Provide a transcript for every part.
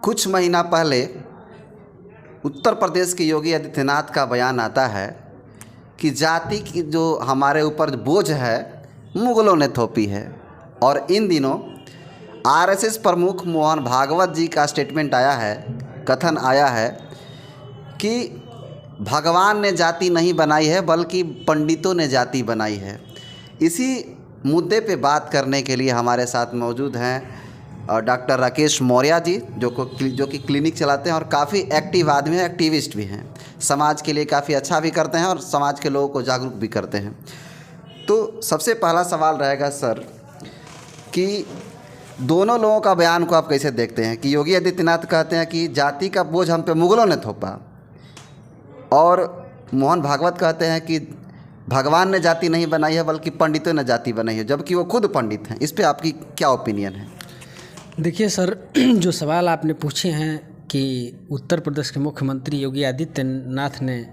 कुछ महीना पहले उत्तर प्रदेश के योगी आदित्यनाथ का बयान आता है कि जाति की जो हमारे ऊपर बोझ है मुगलों ने थोपी है। और इन दिनों आरएसएस प्रमुख मोहन भागवत जी का स्टेटमेंट आया है, कथन आया है कि भगवान ने जाति नहीं बनाई है बल्कि पंडितों ने जाति बनाई है। इसी मुद्दे पे बात करने के लिए हमारे साथ मौजूद हैं डॉक्टर राकेश मौर्य जी, जो कि क्लिनिक चलाते हैं और काफ़ी एक्टिव आदमी हैं, एक्टिविस्ट भी हैं, समाज के लिए काफ़ी अच्छा भी करते हैं और समाज के लोगों को जागरूक भी करते हैं। तो सबसे पहला सवाल रहेगा सर कि दोनों लोगों का बयान को आप कैसे देखते हैं कि योगी आदित्यनाथ कहते हैं कि जाति का बोझ हम पे मुगलों ने थोपा और मोहन भागवत कहते हैं कि भगवान ने जाति नहीं बनाई है बल्कि पंडितों ने जाति बनाई है, जबकि वो खुद पंडित हैं। इस पे आपकी क्या ओपिनियन है? देखिए सर, जो सवाल आपने पूछे हैं कि उत्तर प्रदेश के मुख्यमंत्री योगी आदित्यनाथ ने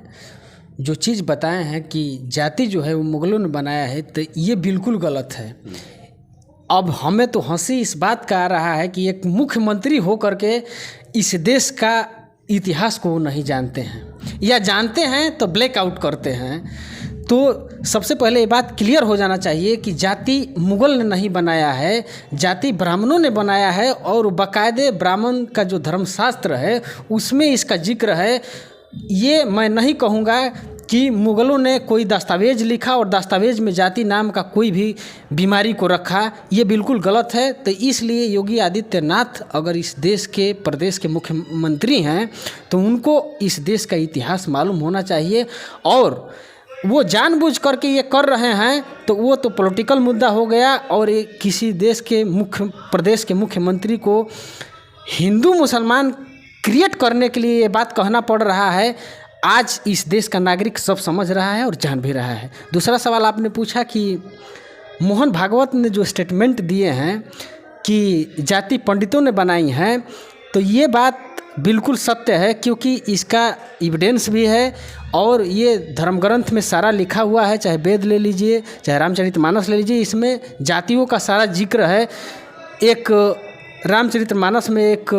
जो चीज़ बताए हैं कि जाति जो है वो मुगलों ने बनाया है, तो ये बिल्कुल गलत है। अब हमें तो हंसी इस बात का आ रहा है कि एक मुख्यमंत्री होकर के इस देश का इतिहास को नहीं जानते हैं, या जानते हैं तो ब्लैक आउट करते हैं। तो सबसे पहले ये बात क्लियर हो जाना चाहिए कि जाति मुगल ने नहीं बनाया है, जाति ब्राह्मणों ने बनाया है। और बाकायदे ब्राह्मण का जो धर्मशास्त्र है उसमें इसका जिक्र है। ये मैं नहीं कहूँगा कि मुगलों ने कोई दस्तावेज लिखा और दस्तावेज में जाति नाम का कोई भी बीमारी को रखा, ये बिल्कुल गलत है। तो इसलिए योगी आदित्यनाथ अगर इस देश के प्रदेश के मुख्यमंत्री हैं तो उनको इस देश का इतिहास मालूम होना चाहिए। और वो जानबूझ करके ये कर रहे हैं तो वो तो पॉलिटिकल मुद्दा हो गया। और ये किसी देश के प्रदेश के मुख्यमंत्री को हिंदू मुसलमान क्रिएट करने के लिए ये बात कहना पड़ रहा है। आज इस देश का नागरिक सब समझ रहा है और जान भी रहा है। दूसरा सवाल आपने पूछा कि मोहन भागवत ने जो स्टेटमेंट दिए हैं कि जाति पंडितों ने बनाई हैं, तो ये बात बिल्कुल सत्य है, क्योंकि इसका एविडेंस भी है और ये धर्म ग्रंथ में सारा लिखा हुआ है। चाहे वेद ले लीजिए, चाहे रामचरितमानस ले लीजिए, इसमें जातियों का सारा जिक्र है। एक रामचरितमानस में एक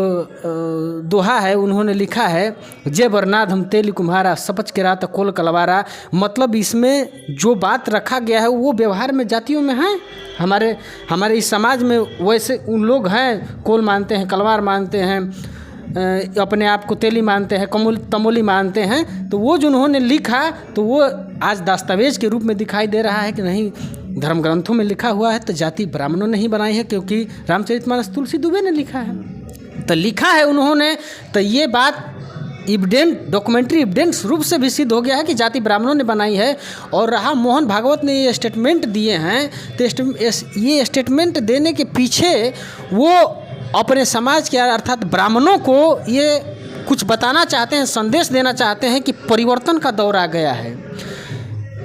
दोहा है, उन्होंने लिखा है, जय बरनाथ हम तेली कुम्हारा सपच के रात कोल कलवारा। मतलब इसमें जो बात रखा गया है वो व्यवहार में जातियों में है। हमारे इस समाज में वैसे उन लोग हैं, कोल मानते हैं, कलवार मानते हैं, अपने आप को तेली मानते हैं, तमोली मानते हैं। तो वो जो उन्होंने लिखा तो वो आज दस्तावेज के रूप में दिखाई दे रहा है कि नहीं, धर्म ग्रंथों में लिखा हुआ है तो जाति ब्राह्मणों ने ही बनाई है, क्योंकि रामचरितमानस तुलसी दुबे ने लिखा है। तो लिखा है उन्होंने, तो ये बात डॉक्यूमेंट्री एविडेंस रूप से भी सिद्ध हो गया है कि जाति ब्राह्मणों ने बनाई है। और रहा मोहन भागवत ने ये स्टेटमेंट दिए हैं, तो ये स्टेटमेंट देने के पीछे वो अपने समाज के अर्थात ब्राह्मणों को ये कुछ बताना चाहते हैं, संदेश देना चाहते हैं कि परिवर्तन का दौर आ गया है।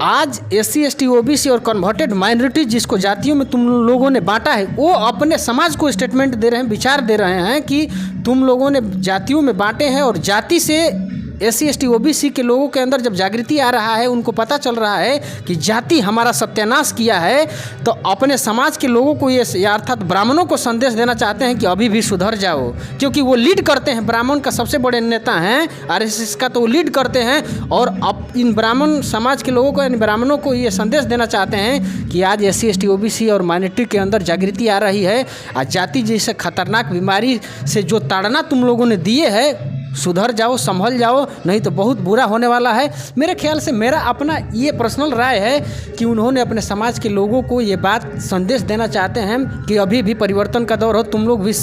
आज SC ST OBC और कन्वर्टेड माइनॉरिटी जिसको जातियों में तुम लोगों ने बांटा है, वो अपने समाज को स्टेटमेंट दे रहे हैं, विचार दे रहे हैं कि तुम लोगों ने जातियों में बांटे हैं। और जाति से SC ST OBC के लोगों के अंदर जब जागृति आ रहा है, उनको पता चल रहा है कि जाति हमारा सत्यानाश किया है, तो अपने समाज के लोगों को ये अर्थात ब्राह्मणों को संदेश देना चाहते हैं कि अभी भी सुधर जाओ, क्योंकि वो लीड करते हैं। ब्राह्मण का सबसे बड़े नेता हैं RSS का, तो वो लीड करते हैं। और अब इन ब्राह्मण समाज के लोगों को, यानी ब्राह्मणों को ये संदेश देना चाहते हैं कि आज SC ST OBC और माइनॉरिटी के अंदर जागृति आ रही है। आज जाति जैसे खतरनाक बीमारी से जो ताड़ना तुम लोगों ने दिए है, सुधर जाओ, संभल जाओ, नहीं तो बहुत बुरा होने वाला है। मेरे ख्याल से, मेरा अपना ये पर्सनल राय है कि उन्होंने अपने समाज के लोगों को ये बात संदेश देना चाहते हैं कि अभी भी परिवर्तन का दौर हो, तुम लोग भी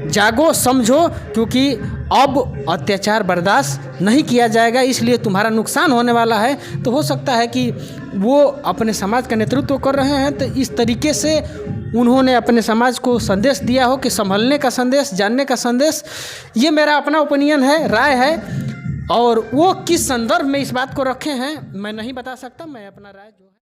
जागो, समझो, क्योंकि अब अत्याचार बर्दाश्त नहीं किया जाएगा, इसलिए तुम्हारा नुकसान होने वाला है। तो हो सकता है कि वो अपने समाज का नेतृत्व कर रहे हैं, तो इस तरीके से उन्होंने अपने समाज को संदेश दिया हो कि संभलने का संदेश, जानने का संदेश। ये मेरा अपना ओपिनियन है, राय है। और वो किस संदर्भ में इस बात को रखे हैं मैं नहीं बता सकता, मैं अपना राय जो है